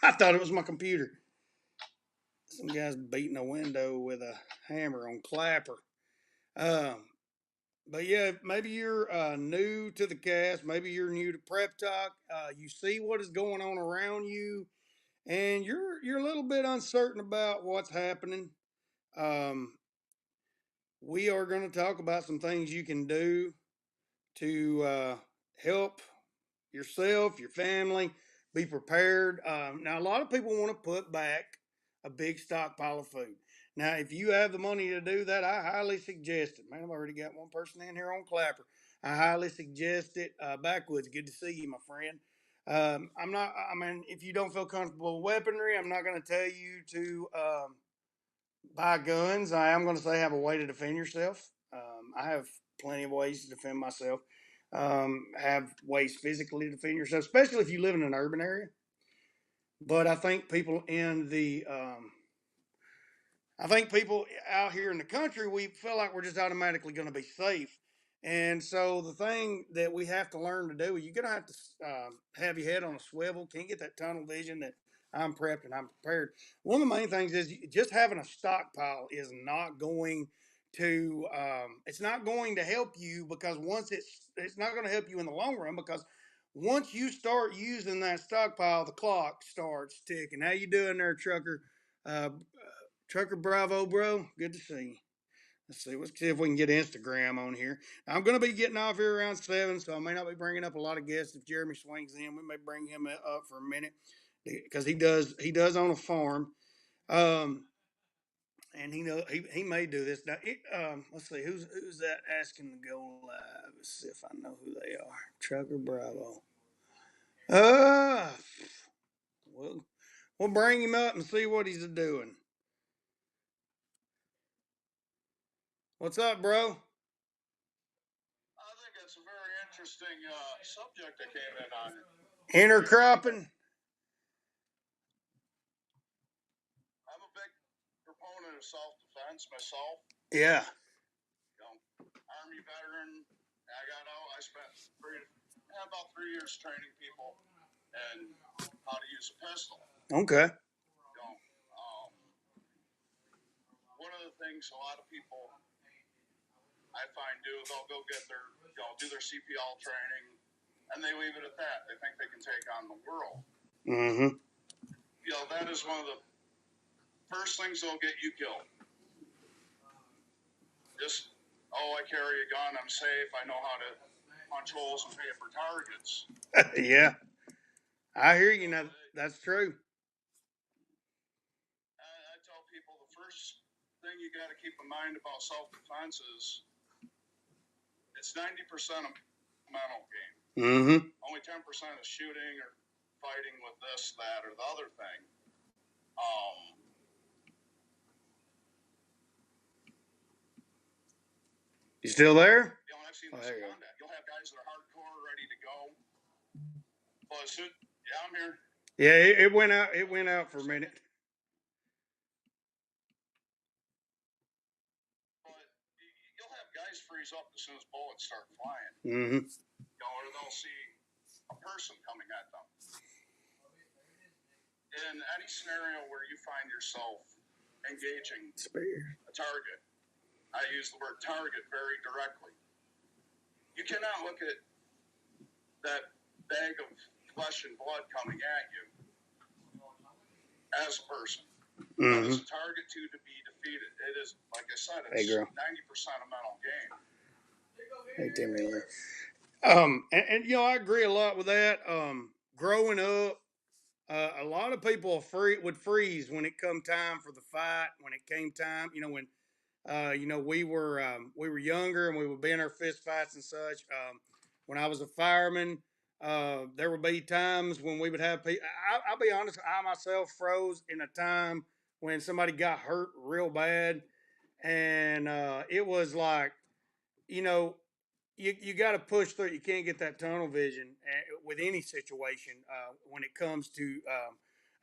I thought it was my computer. Some guy's beating a window with a hammer on Clapper. Um, but yeah, maybe you're new to the cast. Maybe you're new to Prep Talk. You see what is going on around you, and you're a little bit uncertain about what's happening. Um, we are going to talk about some things you can do to help yourself, your family, be prepared. Now, a lot of people want to put back a big stockpile of food. Now, if you have the money to do that, I highly suggest it. Man, I've already got one person in here on Clapper. I highly suggest it. Backwoods, good to see you, my friend. I'm not, I mean, if you don't feel comfortable with weaponry, I'm not going to tell you to buy guns. I am going to say have a way to defend yourself. I have plenty of ways to defend myself. Have ways physically to defend yourself, especially if you live in an urban area. But I think people out here in the country, we feel like we're just automatically going to be safe. And so the thing that we have to learn to do, you're going to have to have your head on a swivel. Can't get that tunnel vision that I'm prepped and I'm prepared. One of the main things is just having a stockpile is not going to it's not going to help you because it's not going to help you in the long run because once you start using that stockpile, the clock starts ticking. How you doing there, trucker? Uh, Trucker Bravo, bro. Good to see you. Let's see if we can get Instagram on here. I'm going to be getting off here around 7, so I may not be bringing up a lot of guests. If Jeremy swings in, we may bring him up for a minute because he does own a farm. Um, and he may do this now. Let's see who's that asking to go live. Let's see if I know who they are. Trucker Bravo. Uh, we'll bring him up and see what he's doing. What's up, bro? I think it's a very interesting subject I came in on. Intercropping. I'm a big proponent of self-defense myself. Yeah. You know, Army veteran. I got out. I spent about 3 years training people and how to use a pistol. Okay. You know, one of the things a lot of people I find they'll go get their do their CPL training and they leave it at that. They think they can take on the world. Mm-hmm. That is one of the first things that'll get you killed. Just, I carry a gun, I'm safe, I know how to punch holes and pay for targets. Yeah. I hear you now. That's true. I tell people the first thing you got to keep in mind about self-defense is it's 90% a mental game. Mm-hmm. Only 10% is shooting or fighting with this, that, or the other thing. You still there? I've seen this in combat. You'll have guys that are hardcore, ready to go. Well, I'm here. Yeah, it went out. It went out for a minute. But you'll have guys freeze up as soon as bullets start flying. Mm-hmm. Or they'll see a person coming at them. In any scenario where you find yourself engaging a target, I use the word target very directly. You cannot look at that bag of flesh and blood coming at you as a person. Mm-hmm. That is a target to be defeated. It is, like I said, it's 90% a mental game. Hey, Timmy. And I agree a lot with that. Growing up, a lot of people would freeze when it come time for the fight. When it came time, when we were younger and we would be in our fist fights and such. When I was a fireman, there would be times when we would have people. I'll be honest, I myself froze in a time when somebody got hurt real bad, and it was like, you know, you got to push through. You can't get that tunnel vision with any situation when it comes to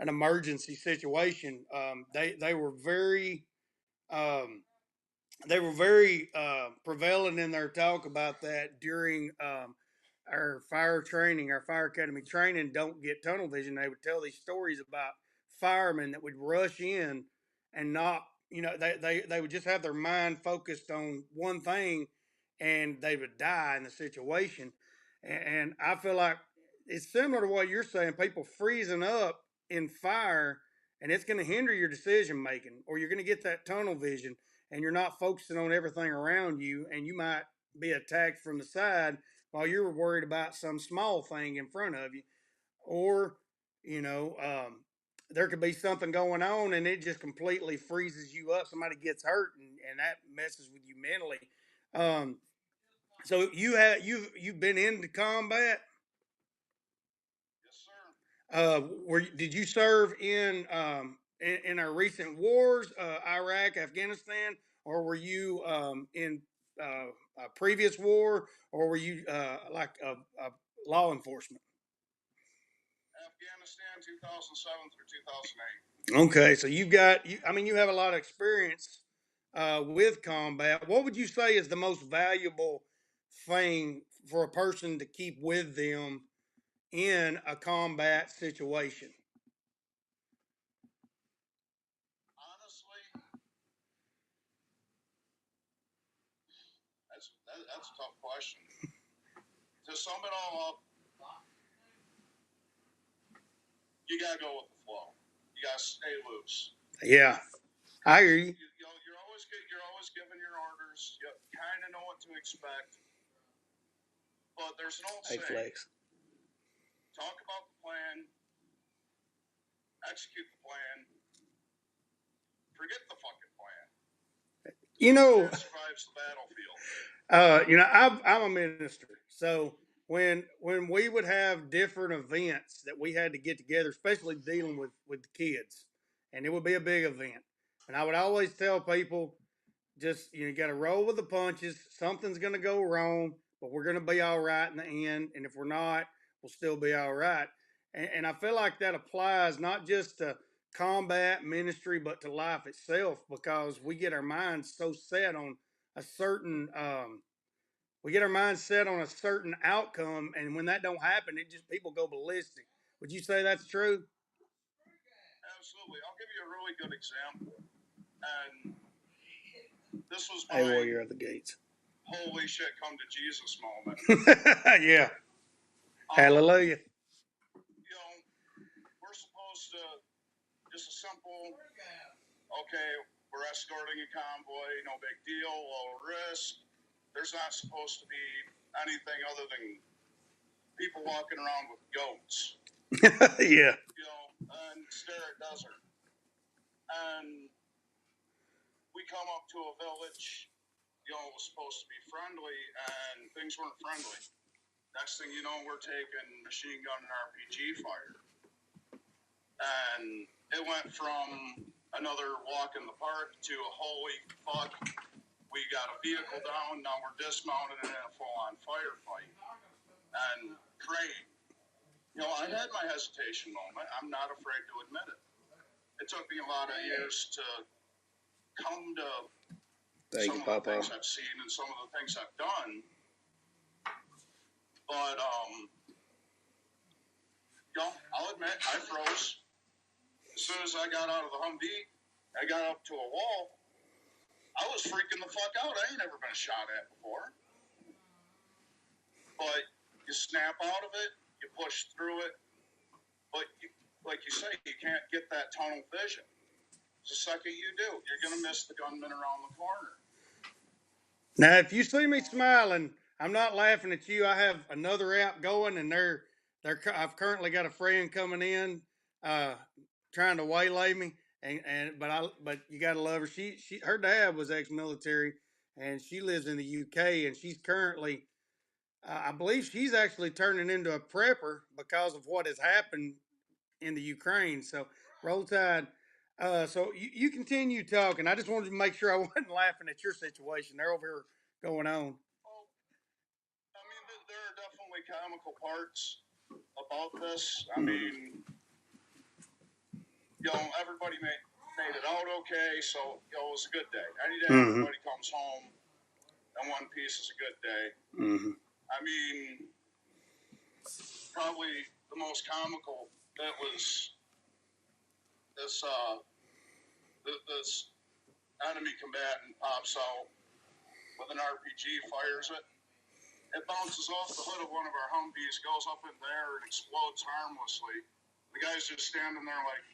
an emergency situation. They were very. Um, they were very prevalent in their talk about that during our fire training, our fire academy training, don't get tunnel vision. They would tell these stories about firemen that would rush in and not, they would just have their mind focused on one thing, and they would die in the situation. And I feel like it's similar to what you're saying. People freezing up in fire, and it's going to hinder your decision making, or you're going to get that tunnel vision, and you're not focusing on everything around you, and you might be attacked from the side while you're worried about some small thing in front of you. Or, you know, there could be something going on and it just completely freezes you up. Somebody gets hurt, and that messes with you mentally. Um, so you've been into combat. Yes, sir. Did you serve in our recent wars, Iraq, Afghanistan, or were you in a previous war, or were you like a law enforcement? Afghanistan 2007 through 2008. Okay, so you've got you. I mean, you have a lot of experience with combat. What would you say is the most valuable thing for a person to keep with them in a combat situation? Honestly, that's a tough question. To sum it all up, you gotta go with the flow. You gotta stay loose. Yeah, I hear you. You're always given your orders. You kind of know what to expect. But there's an old Hey, saying: Flex. talk about the plan, execute the plan, forget the fucking plan. You know, Survives the battlefield. I'm a minister, so when we would have different events that we had to get together, especially dealing with the kids, and it would be a big event, and I would always tell people, just you got to roll with the punches. Something's going to go wrong, but we're going to be all right in the end. And if we're not, we'll still be all right. And I feel like that applies not just to combat ministry, but to life itself, because we get our minds so set on a certain we get our minds set on a certain outcome, and when that don't happen, it just people go ballistic. Would you say that's true? Absolutely. I'll give you a really good example. And this was my warrior of the gates. Holy shit, come to Jesus moment. Yeah. Hallelujah. You know, we're supposed to just a simple, okay, we're escorting a convoy, no big deal, low risk. There's not supposed to be anything other than people walking around with goats. Yeah. You know, and Stare Desert. And we come up to a village, you know, it was supposed to be friendly, and things weren't friendly. Next thing you know, we're taking machine gun and RPG fire. And it went from another walk in the park to a holy fuck, we got a vehicle down, now we're dismounted and in a full-on firefight. And praying. You know, I had my hesitation moment. I'm not afraid to admit it. It took me a lot of years to come to some of the things I've seen and some of the things I've done. But, you know, I'll admit, I froze. As soon as I got out of the Humvee, I got up to a wall. I was freaking the fuck out. I ain't never been shot at before. But you snap out of it, you push through it. But you, like you say, you can't get that tunnel vision. The second you do, you're going to miss the gunman around the corner. Now, if you see me smiling, I'm not laughing at you. I have another app going, and I've currently got a friend coming in, trying to waylay me, but you gotta love her. Her dad was ex-military, and she lives in the UK, and she's currently, I believe she's actually turning into a prepper because of what has happened in the Ukraine. So roll tide. So you continue talking. I just wanted to make sure I wasn't laughing at your situation. They're over here going on. Oh, I mean, there are definitely comical parts about this. I mean, you know, everybody made it out okay, so you know, it was a good day. Any day everybody comes home in one piece is a good day. I mean, probably the most comical bit was this this enemy combatant pops out with an RPG, fires it. It bounces off the hood of one of our Humvees, goes up in the air, and explodes harmlessly. The guy's just standing there like,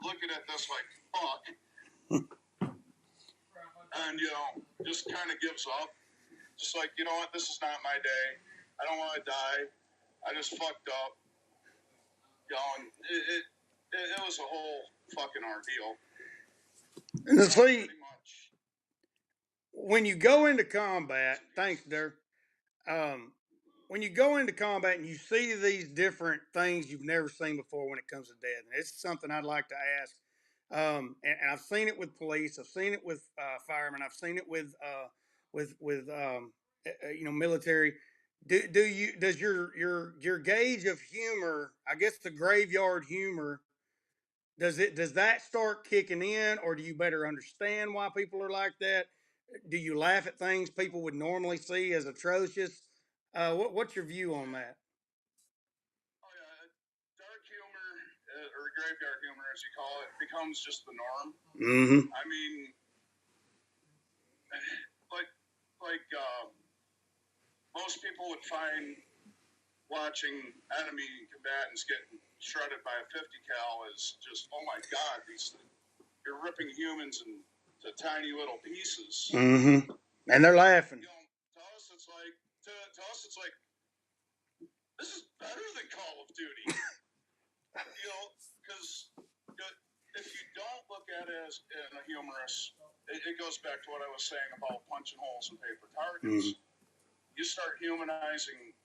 looking at this like, fuck. And, just kind of gives up. Just like, you know what, this is not my day. I don't want to die. I just fucked up. And it was a whole fucking ordeal. And see, when you go into combat, thanks, Dirk. When you go into combat and you see these different things you've never seen before when it comes to death, and it's something I'd like to ask. And I've seen it with police, I've seen it with firemen, I've seen it with military. Does your gauge of humor, I guess the graveyard humor, does that start kicking in, or do you better understand why people are like that? Do you laugh at things people would normally see as atrocious? What's your view on that? Oh yeah, dark humor or graveyard humor, as you call it, becomes just the norm. Mm-hmm. I mean, most people would find watching enemy combatants get shredded by a 50 cal is just, oh my god, you're ripping humans into tiny little pieces. Mm-hmm. And they're laughing. To us it's like this is better than Call of Duty. Because if you don't look at it as in a humorous, it goes back to what I was saying about punching holes in paper targets. Mm-hmm. You start humanizing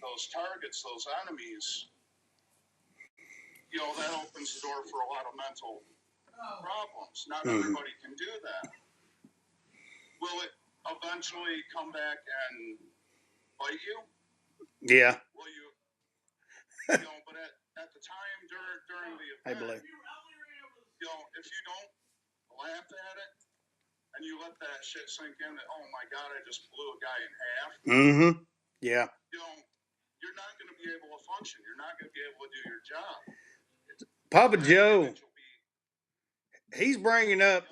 those targets, those enemies, that opens the door for a lot of mental problems. Not everybody can do that. Will it eventually come back and bite you? Yeah. Will you? But at the time during the event, I believe. If you don't laugh at it and you let that shit sink in, that oh my god, I just blew a guy in half. Mm-hmm. Yeah. You're not going to be able to function. You're not going to be able to do your job. Papa Joe, he's bringing up,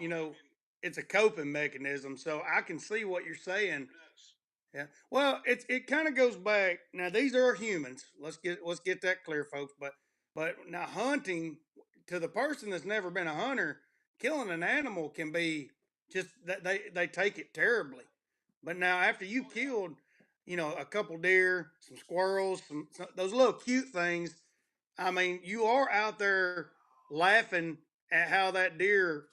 it's a coping mechanism, so I can see what you're saying. Yeah. Well, it kind of goes back. Now these are humans. Let's get that clear, folks. But now hunting, to the person that's never been a hunter, killing an animal can be just that they take it terribly. But now after you killed, a couple deer, some squirrels, some those little cute things, I mean, you are out there laughing at how that deer,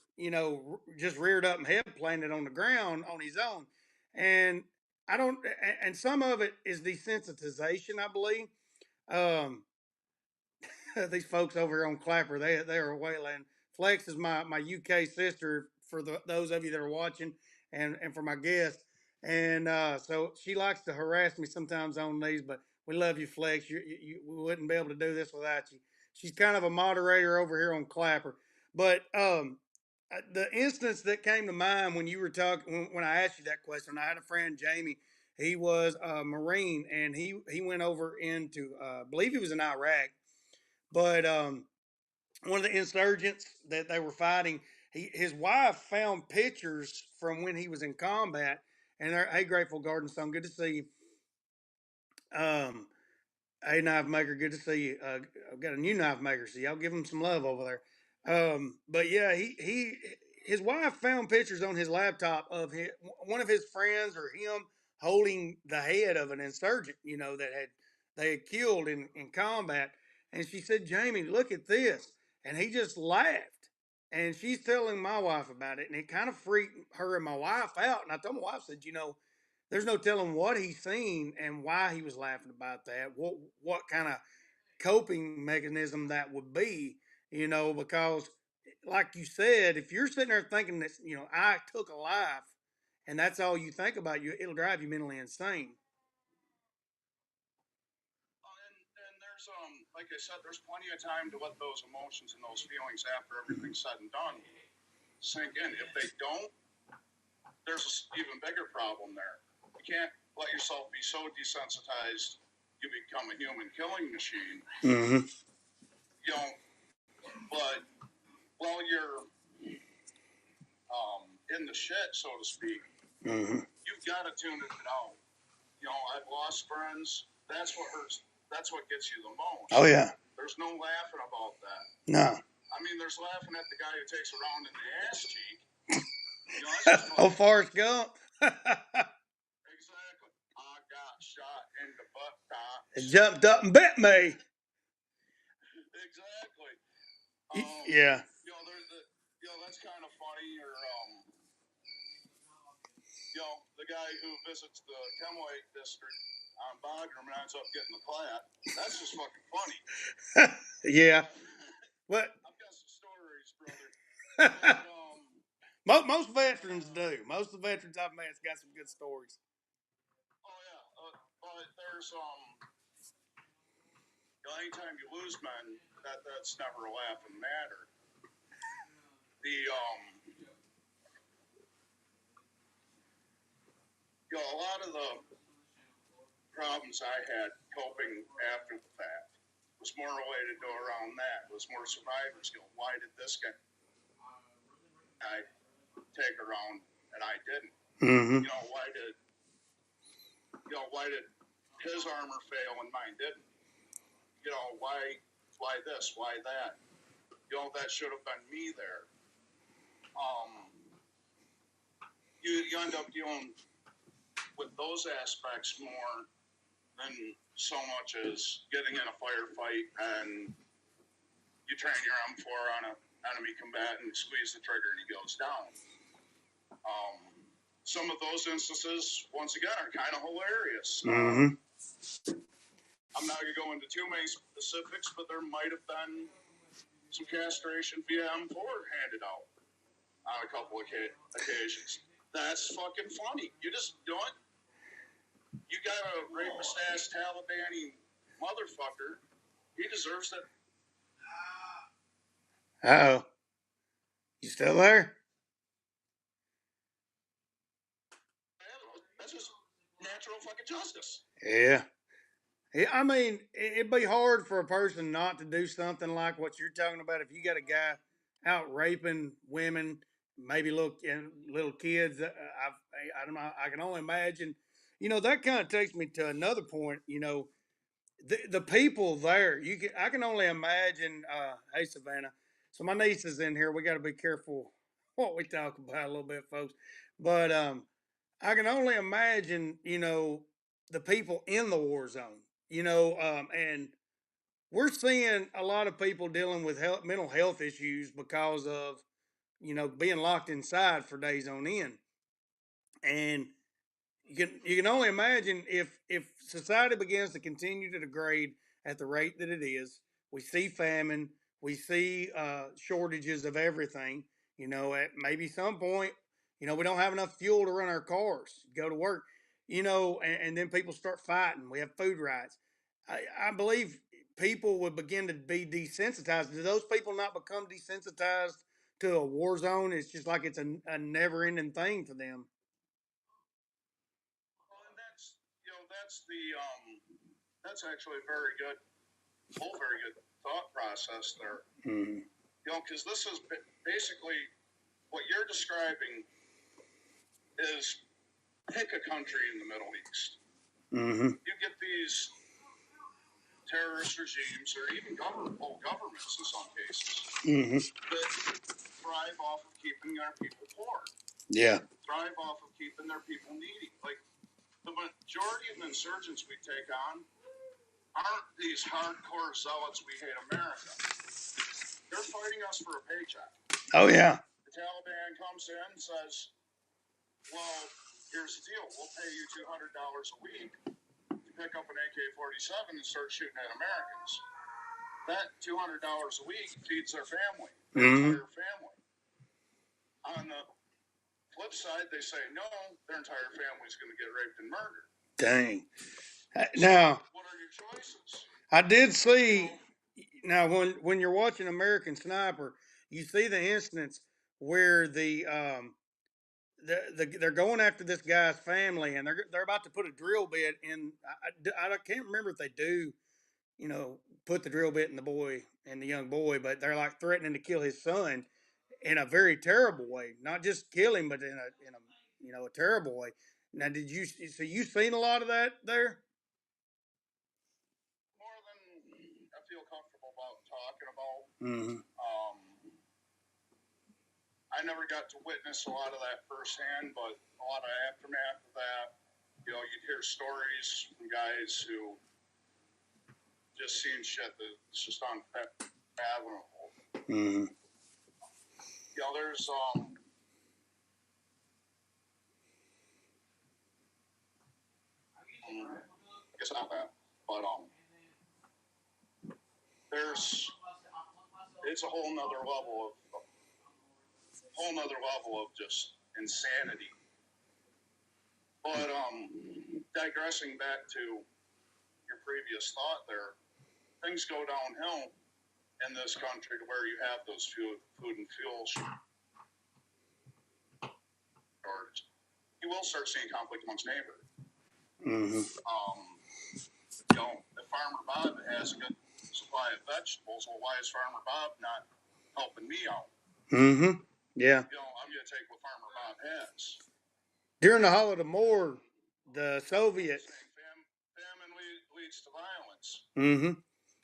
just reared up and head planted on the ground on his own. And I don't, and some of it is desensitization, I believe. Um, these folks over here on Clapper, they are wayland. Flex is my UK sister for those of you that are watching, and for my guests. And so she likes to harass me sometimes on these, but we love you, Flex. We wouldn't be able to do this without you. She's kind of a moderator over here on Clapper. But the instance that came to mind when you were talking, when I asked you that question, I had a friend, Jamie. He was a Marine, and he went over into, I believe he was in Iraq, but one of the insurgents that they were fighting, his wife found pictures from when he was in combat, and they're, hey, Grateful Garden Song, good to see you. Hey, knife maker, good to see you. I've got a new knife maker, so y'all give him some love over there. But yeah, his wife found pictures on his laptop of one of his friends or him holding the head of an insurgent, that they had killed in combat. And she said, Jamie, look at this. And he just laughed. And she's telling my wife about it, and it kind of freaked her and my wife out. And I told my wife, said, there's no telling what he's seen and why he was laughing about that. What kind of coping mechanism that would be, because like you said, if you're sitting there thinking that, I took a life and that's all you think about, it'll drive you mentally insane. And there's like I said, there's plenty of time to let those emotions and those feelings after everything's said and done sink in. If they don't, there's an even bigger problem there. You can't let yourself be so desensitized you become a human killing machine. Mm-hmm. You know, but while you're in the shit, so to speak, Mm-hmm. you've got to tune it out. You know, I've lost friends. That's what hurts. That's what gets you the most. Oh yeah. There's no laughing about that. No. I mean, there's laughing at the guy who takes a round in the ass cheek. You know, that's just Oh, funny. Forrest Gump. Exactly. I got shot in the butt top. It jumped up and bit me. Exactly. Yeah. You know, that's kind of funny. Or you know, the guy who visits the Chemway district on Bagram and ends up getting the clap. That's just fucking funny. Yeah. What? I've got some stories, brother. But, Most veterans do. Most of the veterans I've met's got some good stories. oh yeah, but there's anytime you lose men, that's never a laughing matter. The you know, a lot of the problems I had coping after the fact was more related to around that. Was more survivor skill. Why did this guy take around and I didn't? Mm-hmm. You know, why did his armor fail and mine didn't? You know, why this? Why that? You know, that should have been me there. You end up dealing with those aspects more than so much as getting in a firefight and you train your M4 on an enemy combatant, squeeze the trigger, and he goes down. Some of those instances, once again, are kind of hilarious. Mm-hmm. I'm not going to go into too many specifics, but there might have been some castration via M4 handed out on a couple of occasions. That's fucking funny. You just don't. You got a rapist-ass Taliban motherfucker. He deserves it. Uh-oh. You still there? That's just natural fucking justice. Yeah. I mean, it'd be hard for a person not to do something like what you're talking about. If you got a guy out raping women, maybe little kids, I don't know. I can only imagine. You know, that kind of takes me to another point. You know, the people there. I can only imagine. Hey, Savannah. So my niece is in here. We got to be careful what we talk about a little bit, folks. But I can only imagine. You know, the people in the war zone. You know, and we're seeing a lot of people dealing with mental health issues because of, you know, being locked inside for days on end. And you can only imagine if society begins to continue to degrade at the rate that it is. We see famine, we see shortages of everything. You know, at maybe some point, you know, we don't have enough fuel to run our cars, go to work. You know, and then people start fighting. We have food riots. I believe people would begin to be desensitized. Do those people not become desensitized to a war zone? It's just like it's a never-ending thing for them. Well, and that's actually a very good thought process there. Mm-hmm. You know, because this is basically what you're describing is pick a country in the Middle East. Mm-hmm. You get these terrorist regimes or even whole governments in some cases Mm-hmm. that thrive off of keeping their people poor. Yeah. Thrive off of keeping their people needy. Like the majority of the insurgents we take on aren't these hardcore zealots we hate America. They're fighting us for a paycheck. Oh yeah. The Taliban comes in and says, well, here's the deal. We'll pay you $200 a week to pick up an AK-47 and start shooting at Americans. That $200 a week feeds their family, their entire family. On the flip side, they say, no, their entire family's going to get raped and murdered. Dang. Now, what are your choices? I did see. Now, when you're watching American Sniper, you see the instance where they're going after this guy's family, and they're about to put a drill bit in. I can't remember if they do, you know, put the drill bit in the boy and the young boy, but they're like threatening to kill his son in a very terrible way. Not just kill him, but in a you know, a terrible way. Now, did you so you seen a lot of that there? More than I feel comfortable about talking about. Mm-hmm. I never got to witness a lot of that firsthand, but a lot of aftermath of that, you know, you'd hear stories from guys who just seen shit that's just unfathomable. Mm-hmm. You know, there's it's not that, but it's a whole nother level of just insanity. But digressing back to your previous thought there, things go downhill in this country to where you have those food and fuel shortages. You will start seeing conflict amongst neighbors. Mm-hmm. You know, if Farmer Bob has a good supply of vegetables, well, why is Farmer Bob not helping me out? Mm-hmm. Yeah. You know, I'm going to take what Farmer Bob has. During the Holodomor, the Soviets. Famine leads to violence. Mm-hmm.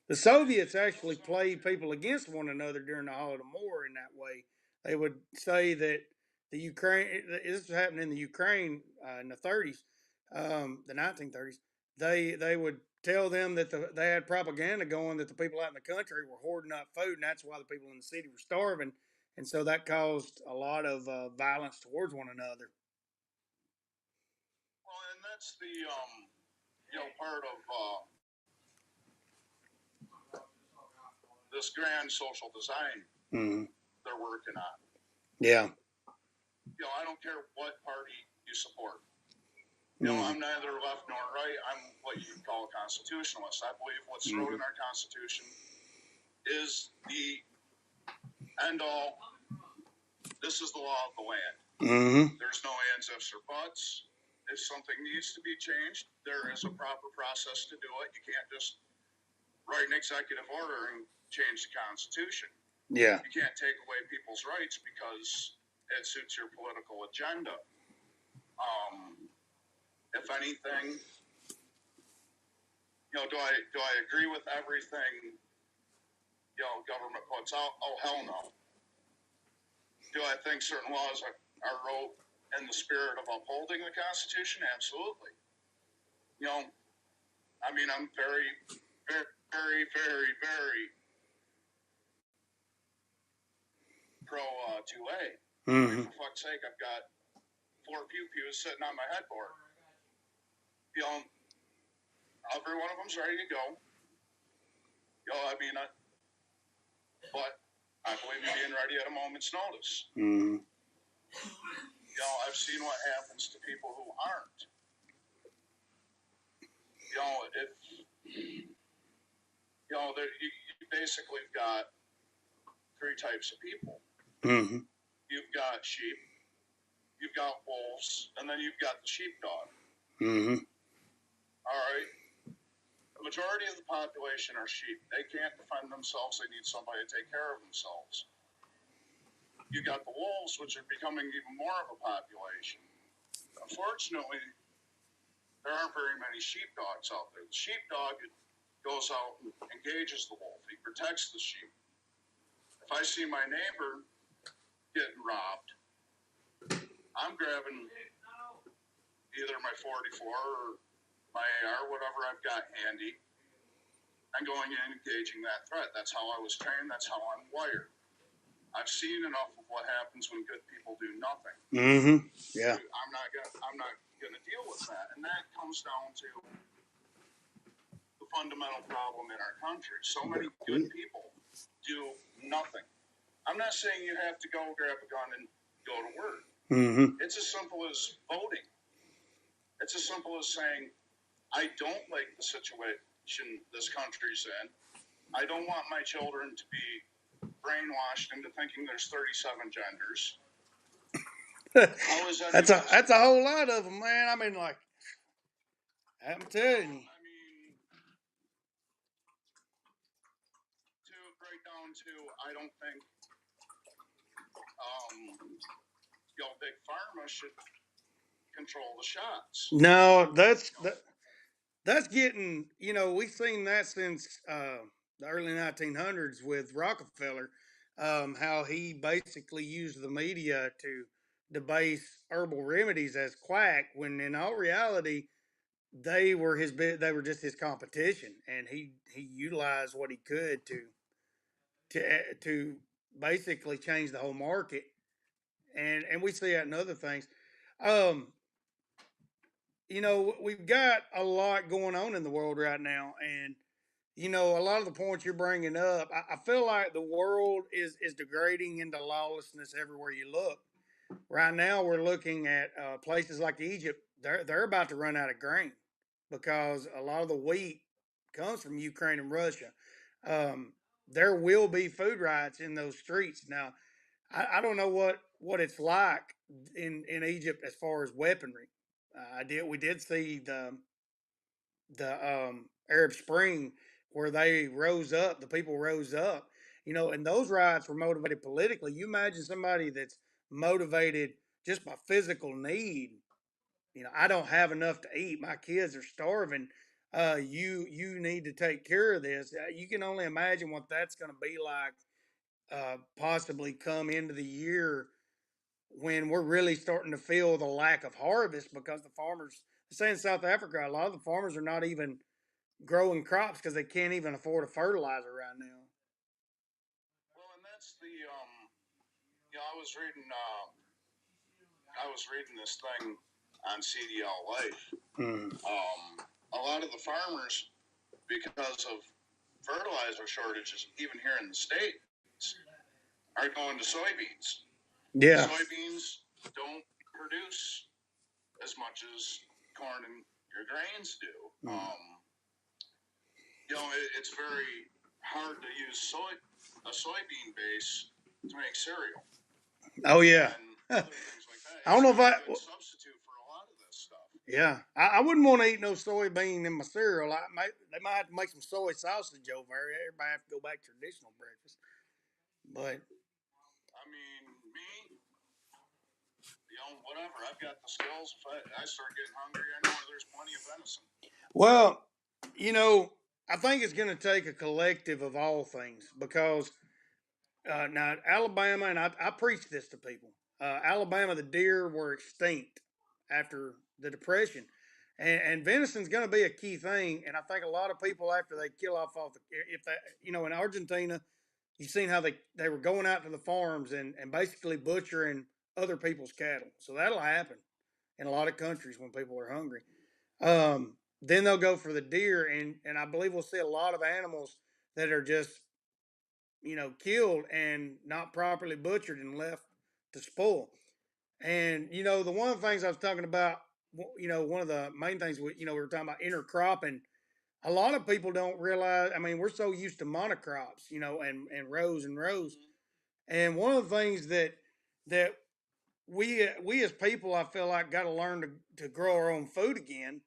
The Soviets actually played people against one another during the Holodomor in that way. They would say that the Ukraine, this was happening in the Ukraine in the 30s, the 1930s. They would tell them that they had propaganda going that the people out in the country were hoarding up food, and that's why the people in the city were starving. And so that caused a lot of violence towards one another. Well, and that's the you know, part of this grand social design they're working on. Yeah. You know, I don't care what party you support. You know, I'm neither left nor right. I'm what you call a constitutionalist. I believe what's wrote in our Constitution is the end all. This is the law of the land. There's no ands, ifs, or buts. If something needs to be changed, there is a proper process to do it. You can't just write an executive order and change the Constitution. Yeah. You can't take away people's rights because it suits your political agenda. If anything, you know, do I agree with everything, you know, government puts out? Oh, hell no. Do I think certain laws are wrote in the spirit of upholding the Constitution? Absolutely. You know, I mean, I'm very, very, very, very, very pro 2A. I mean, for fuck's sake, I've got 4 pew-pews sitting on my headboard. You know, every one of them's ready to go. You know, I mean, but I believe in being ready at a moment's notice. You know, I've seen what happens to people who aren't. You know, if you know, you basically got 3 types of people. You've got sheep, you've got wolves, and then you've got the sheepdog. All right. The majority of the population are sheep. They can't defend themselves. They need somebody to take care of themselves. You got the wolves, which are becoming even more of a population. Unfortunately, there aren't very many sheepdogs out there. The sheepdog goes out and engages the wolf. He protects the sheep. If I see my neighbor getting robbed, I'm grabbing either my 44 or my AR, whatever I've got handy, and going in and engaging that threat. That's how I was trained. That's how I'm wired. I've seen enough of what happens when good people do nothing. Yeah. I'm not gonna deal with that, and that comes down to the fundamental problem in our country. So many good people do nothing. I'm not saying you have to go grab a gun and go to work. It's as simple as voting. It's as simple as saying, I don't like the situation this country's in. I don't want my children to be brainwashed into thinking there's 37 genders. How is any of this? That's a whole lot of them, man. I mean, like, I'm telling you. I mean, to right down to, I don't think, big pharma should control the shots. No, that's getting, we've seen that since the early 1900s with Rockefeller, how he basically used the media to debase herbal remedies as quack, when in all reality, they were just his competition, and he utilized what he could to basically change the whole market, and we see that in other things. Um, we've got a lot going on in the world right now, and a lot of the points you're bringing up, I feel like the world is degrading into lawlessness everywhere you look. Right now, we're looking at places like Egypt. They're about to run out of grain because a lot of the wheat comes from Ukraine and Russia. Um, there will be food riots in those streets now. I don't know what it's like in Egypt as far as weaponry. We did see the Arab Spring, where they rose up, the people rose up, and those riots were motivated politically. You imagine somebody that's motivated just by physical need. I don't have enough to eat. My kids are starving. You need to take care of this. You can only imagine what that's going to be like. Possibly come into the year when we're really starting to feel the lack of harvest, because the farmers, say in South Africa, a lot of the farmers are not even growing crops because they can't even afford a fertilizer right now. Well, and that's the I was reading this thing on CDL Life. A lot of the farmers, because of fertilizer shortages, even here in the States, are going to soybeans. Yeah. Soybeans don't produce as much as corn and your grains do. It's very hard to use a soybean base to make cereal. Oh yeah. And other things like that. I don't know if I substitute for a lot of this stuff. Yeah, I wouldn't want to eat no soybean in my cereal. They might have to make some soy sausage over there. Everybody have to go back to traditional breakfast. But I mean, whatever. I've got the skills. If I start getting hungry, I know there's plenty of venison. Well, I think it's going to take a collective of all things, because now Alabama, and I preach this to people. Alabama, the deer were extinct after the Depression, and venison's going to be a key thing. And I think a lot of people, after they kill off if that, in Argentina, you've seen how they were going out to the farms and basically butchering other people's cattle. So that'll happen in a lot of countries when people are hungry. Then they'll go for the deer, and I believe we'll see a lot of animals that are just killed and not properly butchered and left to spoil. And the one of the things I was talking about, one of the main things we were talking about intercropping. A lot of people don't realize. I mean, we're so used to monocrops, and rows and rows. And one of the things that we as people, I feel like, got to learn to grow our own food again.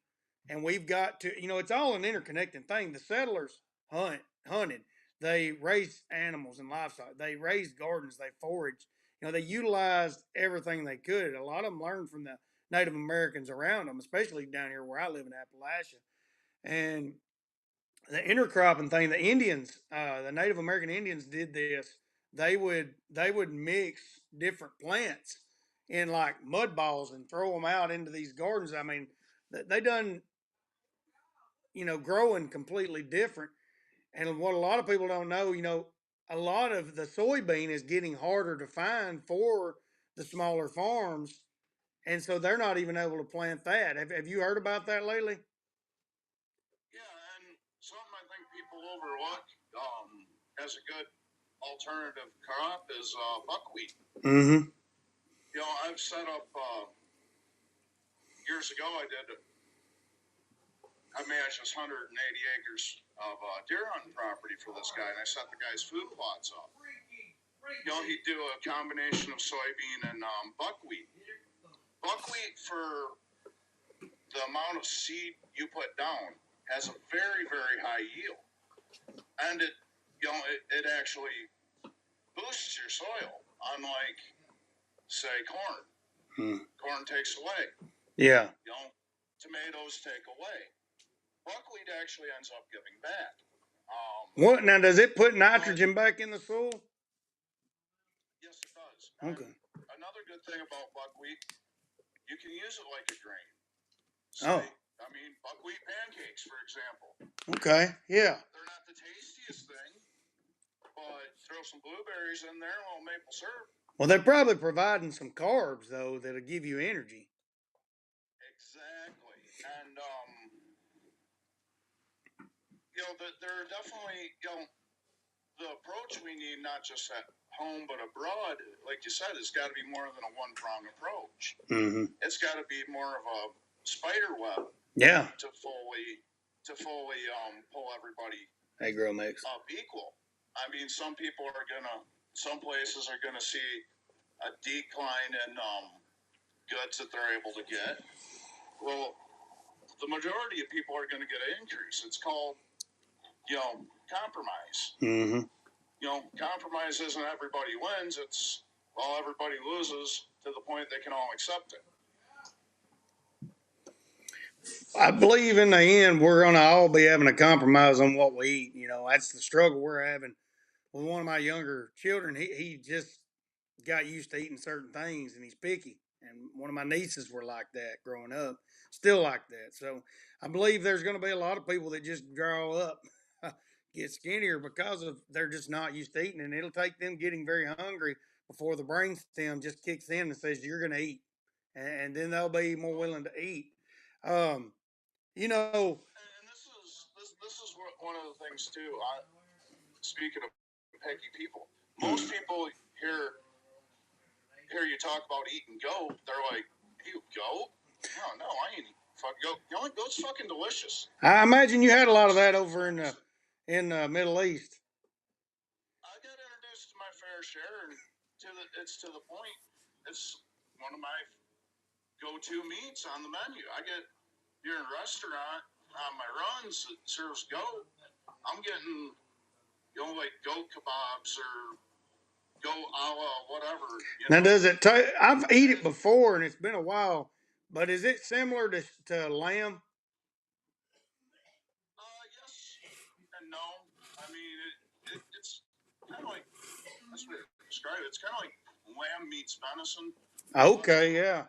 And we've got to, it's all an interconnected thing. The settlers hunted, they raised animals and livestock, they raised gardens, they foraged, they utilized everything they could. A lot of them learned from the Native Americans around them, especially down here where I live in Appalachia. And the intercropping thing, the Indians, the Native American Indians did this. They would mix different plants in like mud balls and throw them out into these gardens. I mean, they done growing completely different. And what a lot of people don't know, a lot of the soybean is getting harder to find for the smaller farms, and so they're not even able to plant that. Have you heard about that lately? Yeah, and something I think people overlook as a good alternative crop is buckwheat. Mm-hmm. I've set up years ago. I managed this 180 acres of deer hunting property for this guy, and I set the guy's food plots up. he'd do a combination of soybean and buckwheat. Buckwheat, for the amount of seed you put down, has a very, very high yield, and it actually boosts your soil, unlike, say, corn. Corn takes away. Yeah. Tomatoes take away. Buckwheat actually ends up giving back. What now? Does it put nitrogen back in the soil? Yes, it does. Okay. And another good thing about buckwheat, you can use it like a grain. I mean, buckwheat pancakes, for example. Okay. Yeah. They're not the tastiest thing, but throw some blueberries in there, a little maple syrup. Well, they're probably providing some carbs though that'll give you energy. Exactly, and there are definitely the approach we need, not just at home but abroad. Like you said, it's got to be more than a one-prong approach. Mm-hmm. It's got to be more of a spider web. Yeah. To fully pull everybody Agro-mix up equal. I mean, some places are gonna see a decline in goods that they're able to get. Well, the majority of people are gonna get an increase. It's called, compromise. Mm-hmm. Compromise isn't everybody wins. It's everybody loses to the point they can all accept it. I believe in the end we're gonna all be having a compromise on what we eat. That's the struggle we're having with one of my younger children. He just got used to eating certain things and he's picky. And one of my nieces were like that growing up, still like that. So I believe there's going to be a lot of people that just grow up, get skinnier because of they're just not used to eating. And it'll take them getting very hungry before the brainstem just kicks in and says, you're going to eat. And then they'll be more willing to eat. And this is one of the things too. Speaking of picky people, most people hear you talk about eating goat, they're like, "You goat? No, I ain't fucking goat. Goat's fucking delicious." I imagine you had a lot of that over in the Middle East. I got introduced to my fair share, and it's to the point. It's one of my go-to meats on the menu. You're in a restaurant on my runs that serves goat. I'm getting like goat kebabs or goat a la whatever. Now, does it? I've eat it before, and it's been a while. But is it similar to lamb? Yes and no. I mean, it's kind of like that's what I describe it. It's kind of like lamb meets venison. Okay, yeah.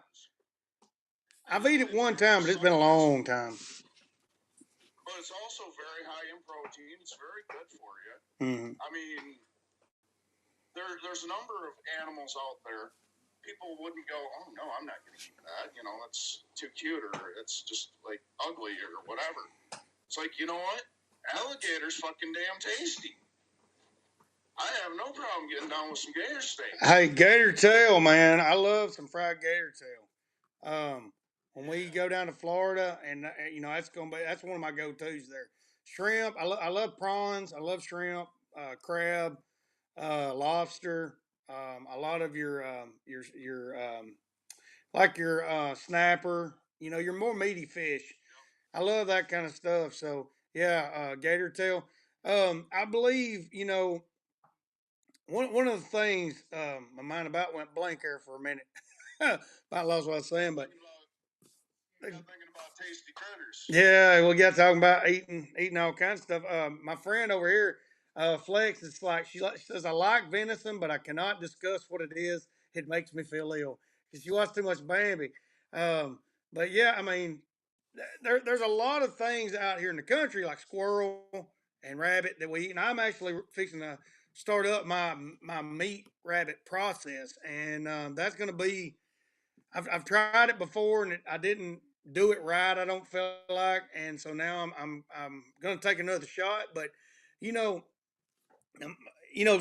I've eaten it one time, but it's been a long time. But it's also very high in protein. It's very good for you. Mm-hmm. I mean, there's a number of animals out there. People wouldn't go, oh no, I'm not going to eat that. It's too cute, or it's just like ugly, or whatever. It's like, you know what? Alligator's fucking damn tasty. I have no problem getting down with some gator steak. Hey, gator tail, man. I love some fried gator tail. When we go down to Florida, and that's one of my go-tos there. Shrimp. I love prawns. I love shrimp, crab, lobster. A lot of your like your snapper. Your more meaty fish. I love that kind of stuff. So yeah, gator tail. I believe one of the things my mind about went blank there for a minute. About lost what I was saying, but thinking about tasty critters. Yeah, we got talking about eating all kinds of stuff. My friend over here, Flex, it's like she says I like venison, but I cannot discuss what it is. It makes me feel ill because she watched too much Bambi. But yeah, I mean, there's a lot of things out here in the country like squirrel and rabbit that we eat, and I'm actually fixing to start up my meat rabbit process, and that's going to be. I've tried it before and I didn't do it right. I don't feel like, and so now I'm going to take another shot. But you know, um,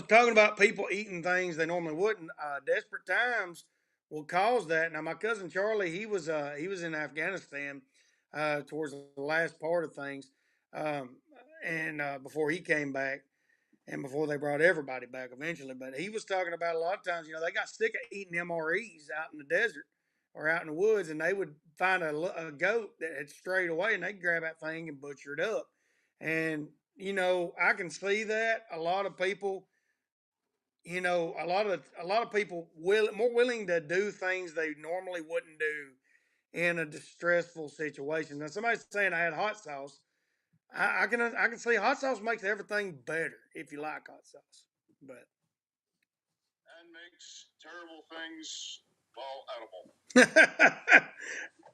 talking about people eating things they normally wouldn't. Desperate times will cause that. Now, my cousin Charlie, he was in Afghanistan towards the last part of things, and before he came back. and before they brought everybody back eventually. But he was talking about a lot of times, they got sick of eating MREs out in the desert or out in the woods, and they would find a goat that had strayed away, and they'd grab that thing and butcher it up. And I can see that a lot of people, a lot of people more willing to do things they normally wouldn't do in a distressful situation. Now, somebody's saying I had hot sauce. I can see hot sauce makes everything better if you like hot sauce, but And makes terrible things, well, edible.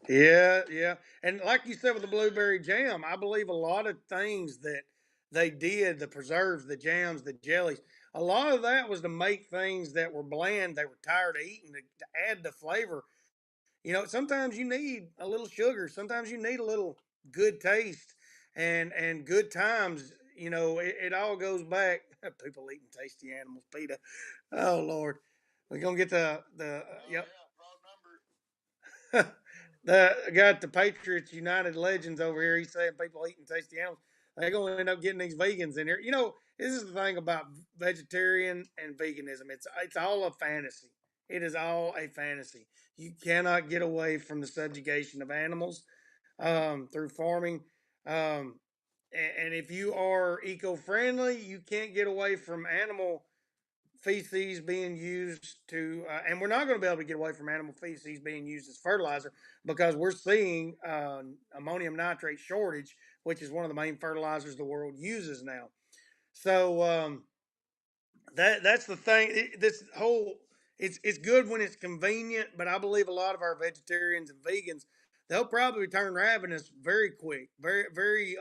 yeah, yeah, and like you said with the blueberry jam, I believe a lot of things that they did, the preserves, the jams, the jellies, a lot of that was to make things that were bland. They were tired of eating to add the flavor. Sometimes you need a little sugar. Sometimes you need a little good taste and good times. It all goes back. People eating tasty animals, Peter. Oh Lord, we're gonna get the yep. Yeah, proud member. Got the Patriots United legends over here. He's saying people eating tasty animals. They're gonna end up getting these vegans in here. This is the thing about vegetarian and veganism. It's all a fantasy. It is all a fantasy. You cannot get away from the subjugation of animals through farming. Um, and if you are eco-friendly, you can't get away from animal feces being used and we're not going to be able to get away from animal feces being used as fertilizer because we're seeing ammonium nitrate shortage, which is one of the main fertilizers the world uses now. So that's the thing. This whole it's good when it's convenient, but I believe a lot of our vegetarians and vegans they'll probably turn ravenous very quick, very very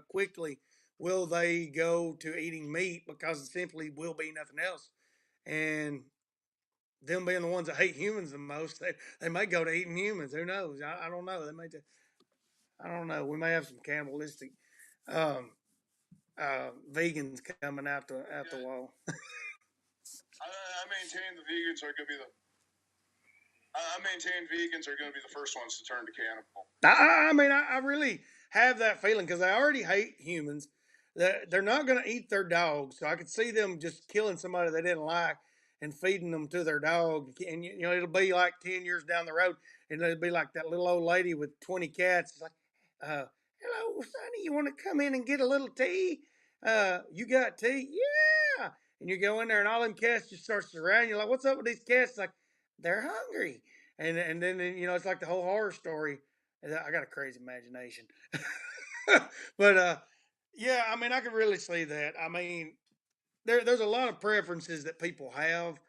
quickly. Will they go to eating meat because it simply will be nothing else? And them being the ones that hate humans the most, they may go to eating humans. Who knows? I don't know. They may. I don't know. We may have some cannibalistic um, vegans coming out the wall. I maintain the vegans are going to be the. I maintain vegans are going to be the first ones to turn to cannibal. I really have that feeling because they already hate humans. They're not going to eat their dogs, so I could see them just killing somebody they didn't like and feeding them to their dog. And it'll be like 10 years down the road, and it'll be like that little old lady with 20 cats. It's like, hello, Sonny, you want to come in and get a little tea? You got tea? Yeah. And you go in there, and all them cats just start surrounding you. Like, what's up with these cats? It's like, they're hungry. And then it's like the whole horror story. I got a crazy imagination, but yeah, I can really see that. There's a lot of preferences that people have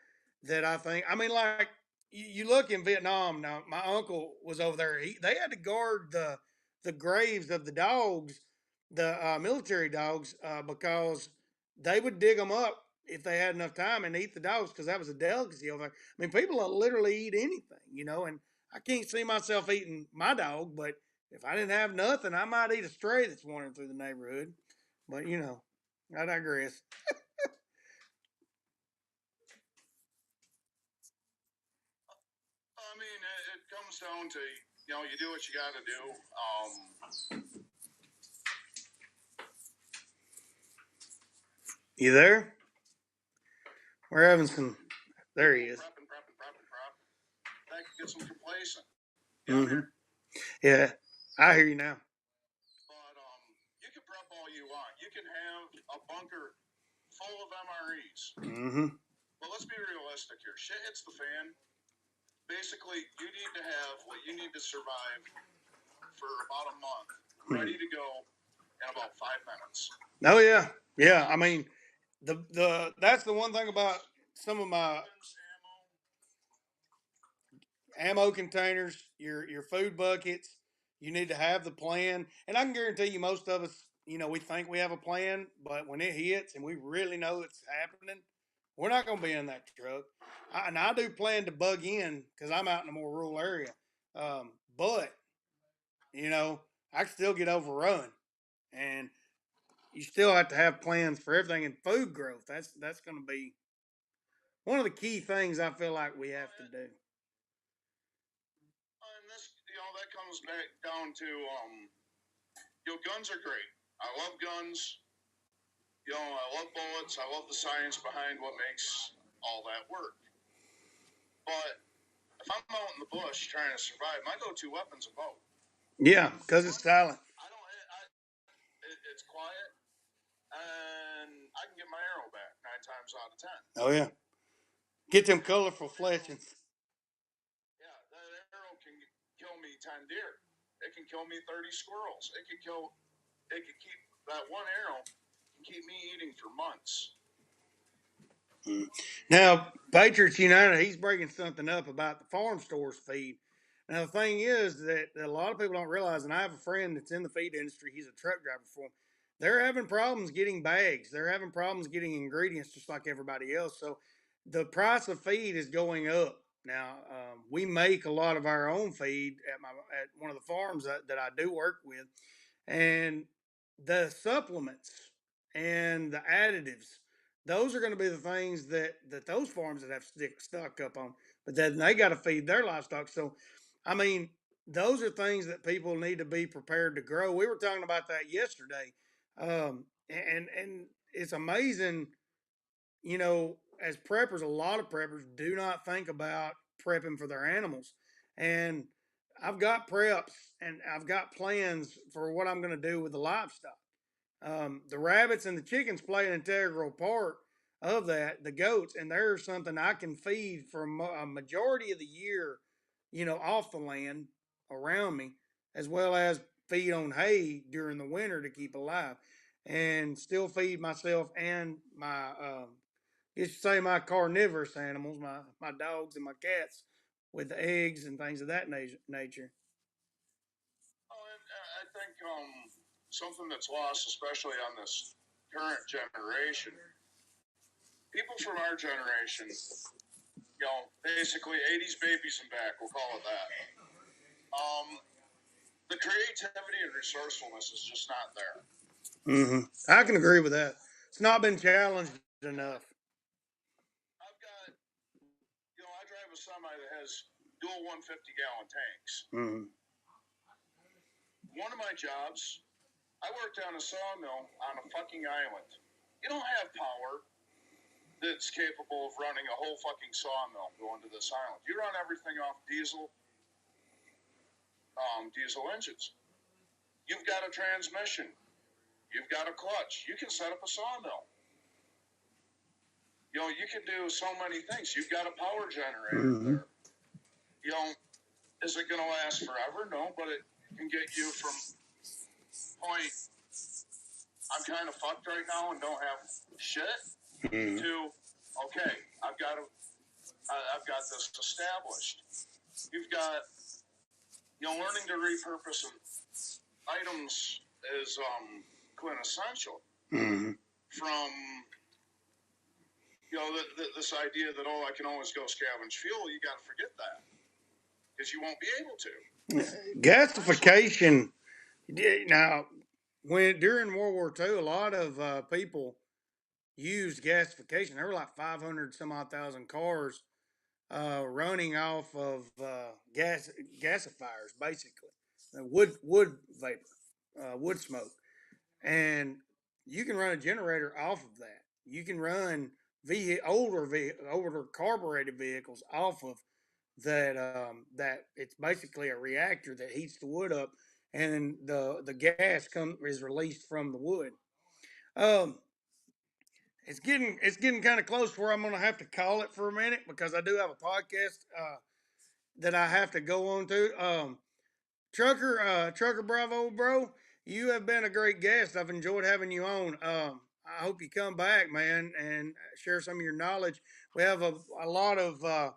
that I think. Like you look in Vietnam now. My uncle was over there. They had to guard the graves of the dogs, the military dogs, because they would dig them up if they had enough time and eat the dogs because that was a delicacy over there. People will literally eat anything, and I can't see myself eating my dog, but if I didn't have nothing, I might eat a stray that's wandering through the neighborhood. But I digress. It comes down to you do what you got to do. You there? We're having some. There he is. Prep. That gets them complacent. Mm-hmm. Yeah, I hear you now. But you can prep all you want. You can have a bunker full of MREs. Mm-hmm. But let's be realistic here. Shit hits the fan. Basically, you need to have what you need to survive for about a month, ready to go in about 5 minutes. Oh yeah, yeah. The that's the one thing about some of my ammo containers, your food buckets. You need to have the plan, and I can guarantee you, most of us, we think we have a plan, but when it hits and we really know it's happening, we're not going to be in that truck. And I do plan to bug in because I'm out in a more rural area, but I can still get overrun, and you still have to have plans for everything. And food growth, that's going to be one of the key things I feel like we have to do. And this, that comes back down to, guns are great. I love guns. You know, I love bullets. I love the science behind what makes all that work. But if I'm out in the bush trying to survive, my go-to weapon's a bow. Yeah, because it's silent. I don't. It's quiet, and I can get my arrow back 9 times out of 10. Oh yeah, get them colorful fletchings. Yeah, that arrow can kill me 10 deer. It can kill me 30 squirrels. It can kill. It can keep that one arrow can keep me eating for months. Now, Patriots United, he's breaking something up about the farm stores feed. Now, the thing is that a lot of people don't realize, and I have a friend that's in the feed industry. He's a truck driver for them. They're having problems getting bags. They're having problems getting ingredients just like everybody else. So the price of feed is going up. Now, we make a lot of our own feed at one of the farms that I do work with, and the supplements and the additives, those are going to be the things that those farms that have stuck up on, but then they got to feed their livestock. So I mean, those are things that people need to be prepared to grow. We were talking about that yesterday, and it's amazing, as preppers, a lot of preppers do not think about prepping for their animals. And I've got preps and I've got plans for what I'm going to do with the livestock. The rabbits and the chickens play an integral part of that, the goats, and there's something I can feed for a majority of the year, off the land around me, as well as feed on hay during the winter to keep alive, and still feed myself and my you should say my carnivorous animals, my dogs and my cats, with the eggs and things of that nature. Oh, and I think something that's lost, especially on this current generation, people from our generation, basically 80s babies and back, we'll call it that. The creativity and resourcefulness is just not there. I can agree with that. It's not been challenged enough. I've got, I drive a semi that has dual 150-gallon tanks. One of my jobs, I worked on a sawmill on a fucking island. You don't have power that's capable of running a whole fucking sawmill going to this island. You run everything off diesel engines. You've got a transmission. You've got a clutch. You can set up a sawmill. You can do so many things. You've got a power generator there. Is it going to last forever? No, but it can get you from point, I'm kind of fucked right now and don't have shit, to, okay, I've got this established. You've got, learning to repurpose items is quintessential from, this idea that, I can always go scavenge fuel. You got to forget that because you won't be able to. Gasification. Now, during World War II, a lot of people used gasification. There were like 500 some odd thousand cars running off of gasifiers, basically, wood vapor, wood smoke, and you can run a generator off of that. You can run older carbureted vehicles off of that. That it's basically a reactor that heats the wood up, and the gas is released from the wood. Um, it's getting kind of close where I'm gonna have to call it for a minute because I do have a podcast that I have to go on to. Trucker Bravo, bro, you have been a great guest. I've enjoyed having you on. I hope you come back, man, and share some of your knowledge. We have a lot of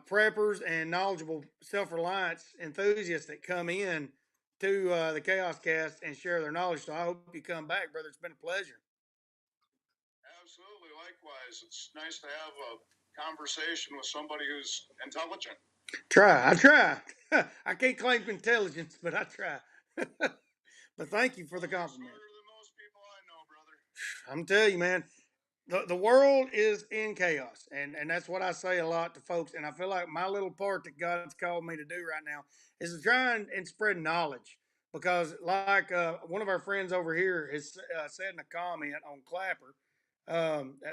preppers and knowledgeable self-reliance enthusiasts that come in to the Chaos Cast and share their knowledge. So I hope you come back, brother. It's been a pleasure. Absolutely. Likewise. It's nice to have a conversation with somebody who's intelligent. I try. I can't claim intelligence, but I try. But thank you for the compliment. Smarter than most people I know, brother. I'm telling you, man, the world is in chaos, and that's what I say a lot to folks. And I feel like my little part that God's called me to do right now is to try and spread knowledge because like one of our friends over here has said in a comment on Clapper,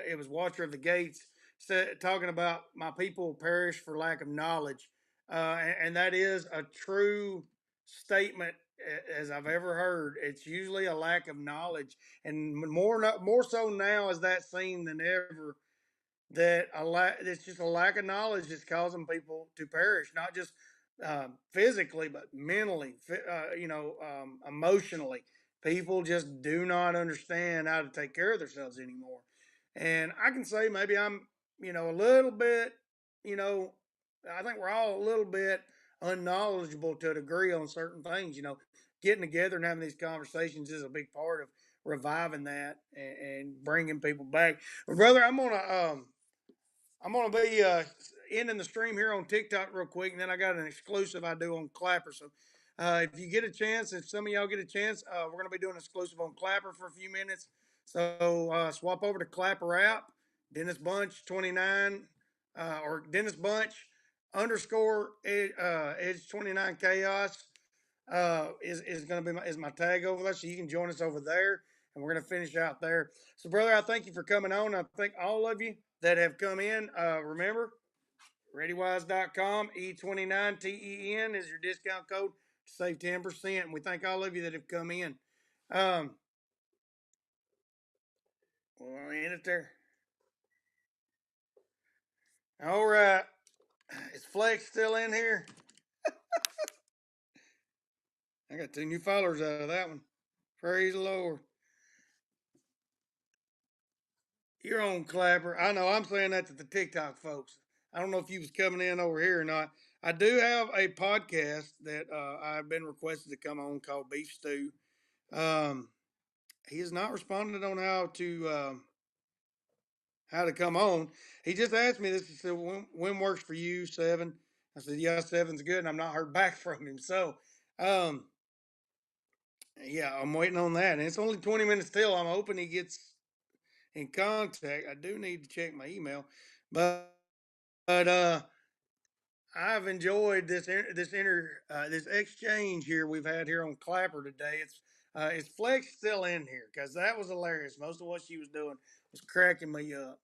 it was Watcher of the Gates, said, talking about my people perish for lack of knowledge, and that is a true statement as I've ever heard. It's usually a lack of knowledge, and more so now is that seen than ever, that it's just a lack of knowledge that's causing people to perish, not just physically, but mentally, emotionally. People just do not understand how to take care of themselves anymore. And I can say maybe I'm, a little bit, you know, I think we're all a little bit unknowledgeable to a degree on certain things. Getting together and having these conversations is a big part of reviving that and bringing people back. But brother, I'm gonna be ending the stream here on TikTok real quick, and then I got an exclusive I do on Clapper. So if you get a chance, if some of y'all get a chance, we're gonna be doing an exclusive on Clapper for a few minutes. So swap over to Clapper app, Dennis Bunch 29, or Dennis Bunch underscore Edge 29 Chaos is going to be is my tag over there, so you can join us over there, and we're going to finish out there. So, brother, I thank you for coming on. I thank all of you that have come in. Remember, ReadyWise.com, E29TEN is your discount code to save 10%. And we thank all of you that have come in. We'll end it there. All right. Is Flex still in here? I got 2 new followers out of that one. Praise the Lord. You're on Clapper. I know I'm saying that to the TikTok folks. I don't know if you was coming in over here or not. I do have a podcast that I've been requested to come on called Beef Stew. He has not responded on how to come on. He just asked me this. He said, when works for you, 7? I said, yeah, 7's good. And I'm not heard back from him. So, um, yeah, I'm waiting on that. And it's only 20 minutes till. I'm hoping he gets in contact. I do need to check my email. But I've enjoyed this exchange here we've had here on Clapper today. Is Flex still in here? Because that was hilarious. Most of what she was doing was cracking me up.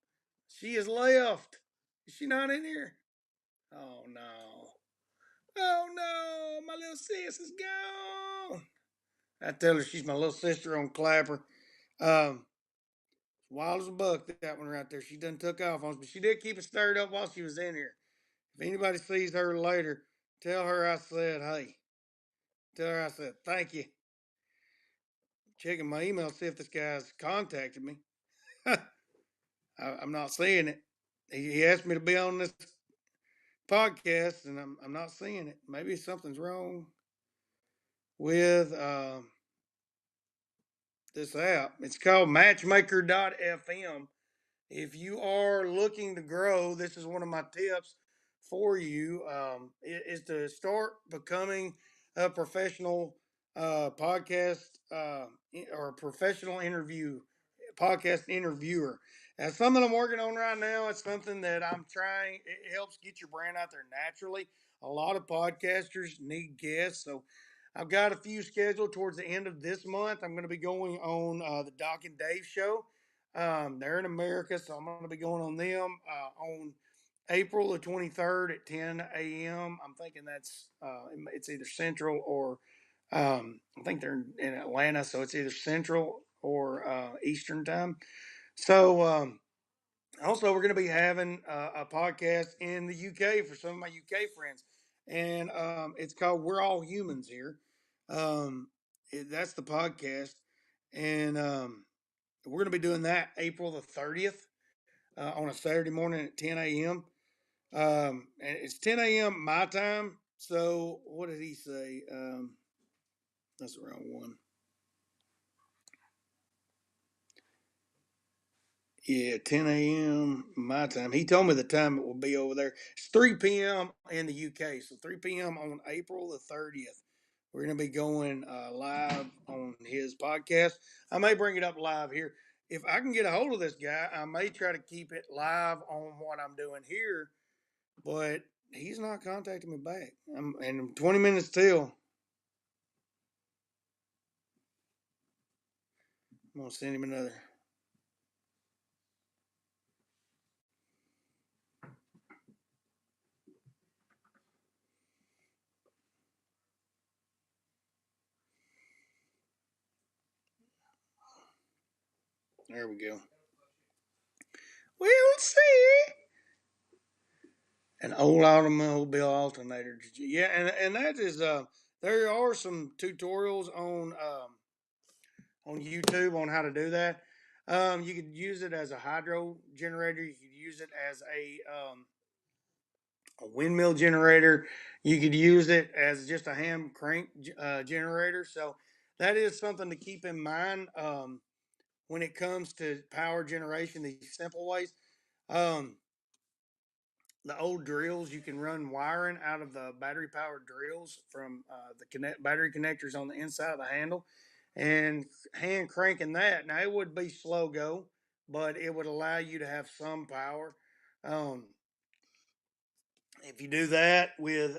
She has left. Is she not in here? Oh no. Oh no, my little sis is gone. I tell her she's my little sister on Clapper. Um, Wild as a buck, that one right there. She done took off on us, but she did keep it stirred up while she was in here. If anybody sees her later, tell her I said, hey. Tell her I said, thank you. Checking my email to see if this guy's contacted me. I'm not seeing it. He asked me to be on this podcast, and I'm not seeing it. Maybe something's wrong with this app. It's called Matchmaker.fm. If you are looking to grow, this is one of my tips for you. Is to start becoming a professional podcast or a professional podcast interviewer. That's something I'm working on right now. It's something that I'm trying. It helps get your brand out there naturally. A lot of podcasters need guests, so I've got a few scheduled towards the end of this month. I'm going to be going on the Doc and Dave show. They're in America, so I'm going to be going on them on April the 23rd at 10 a.m. I'm thinking it's either Central or I think they're in Atlanta, so it's either Central or Eastern time. So also, we're going to be having a podcast in the UK for some of my UK friends, and it's called "We're All Humans Here." That's the podcast, and we're going to be doing that April the 30th on a Saturday morning at 10 a.m. And it's 10 a.m. my time. So what did he say? That's the wrong one. Yeah, 10 a.m. my time. He told me the time it will be over there. It's 3 p.m. in the UK. So 3 p.m. on April the 30th. We're going to be going live on his podcast. I may bring it up live here. If I can get a hold of this guy, I may try to keep it live on what I'm doing here, but he's not contacting me back. And 20 minutes till. I'm gonna send him another. There we go. We'll see. An old automobile alternator. Yeah, and that is there are some tutorials on YouTube on how to do that. You could use it as a hydro generator. You could use it as a windmill generator. You could use it as just a hand crank generator. So that is something to keep in mind when it comes to power generation. These simple ways. Um, the old drills, you can run wiring out of the battery powered drills from the battery connectors on the inside of the handle, and hand cranking that. Now it would be slow go, but it would allow you to have some power. Um, if you do that with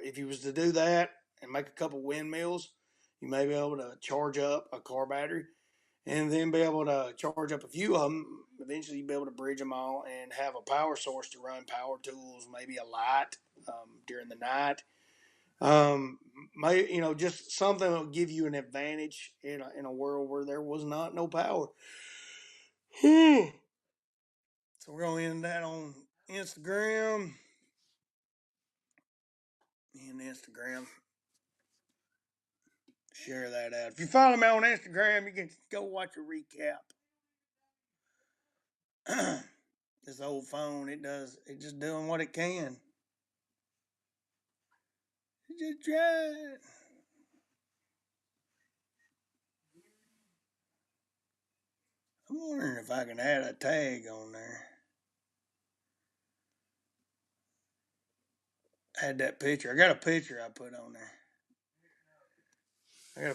if you was to do that and make a couple windmills, you may be able to charge up a car battery and then be able to charge up a few of them. Eventually, you'll be able to bridge them all and have a power source to run power tools, maybe a light during the night. Just something that will give you an advantage in a world where there was not no power. So we're gonna end that on Instagram. Instagram. Share that out. If you follow me on Instagram, you can go watch a recap. This old phone, it just doing what it can. It just try. I'm wondering if I can add a tag on there. Add that picture. I got a picture I put on there. That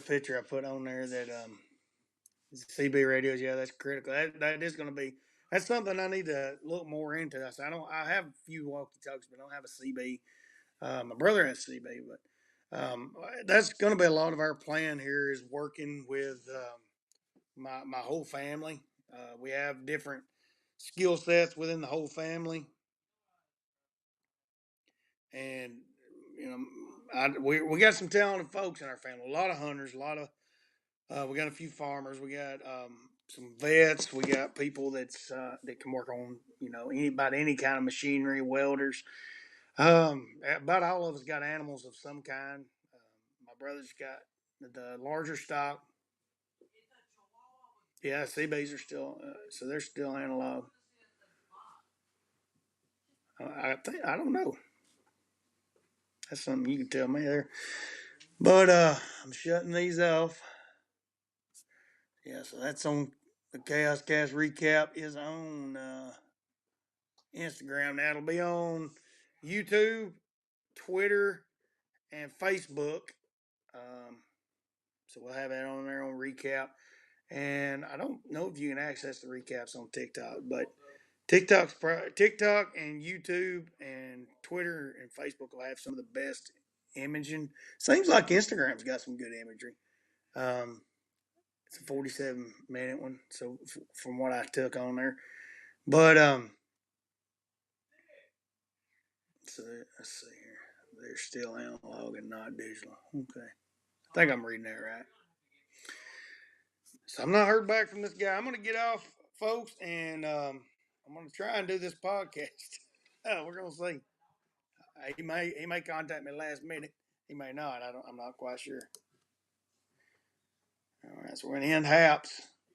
CB radios. Yeah, that's critical. That is going to be. That's something I need to look more into. I have a few walkie talkies, but I don't have a CB. My brother has CB, but that's going to be a lot of our plan here is working with my whole family. We have different skill sets within the whole family, and you know, we got some talented folks in our family. A lot of hunters, a lot of we got a few farmers. We got some vets. We got people that can work on about any kind of machinery, welders. About all of us got animals of some kind. My brother's got the larger stock. Yeah, CBs are still so they're still analog. I don't know. That's something you can tell me there. But I'm shutting these off. Yeah, so that's on the Chaos Cast recap is on Instagram. That'll be on YouTube, Twitter, and Facebook. Um, so we'll have that on there on recap. And I don't know if you can access the recaps on TikTok, but TikTok and YouTube and Twitter and Facebook will have some of the best imaging. Seems like Instagram's got some good imagery. Um, it's a 47-minute one, so from what I took on there, but so let's see here. They're still analog and not digital. Okay, I think I'm reading that right. So I'm not heard back from this guy. I'm gonna get off, folks, and I'm gonna try and do this podcast. We're gonna see. He may contact me last minute. He may not. I'm not quite sure. All right, so we're gonna end Haps.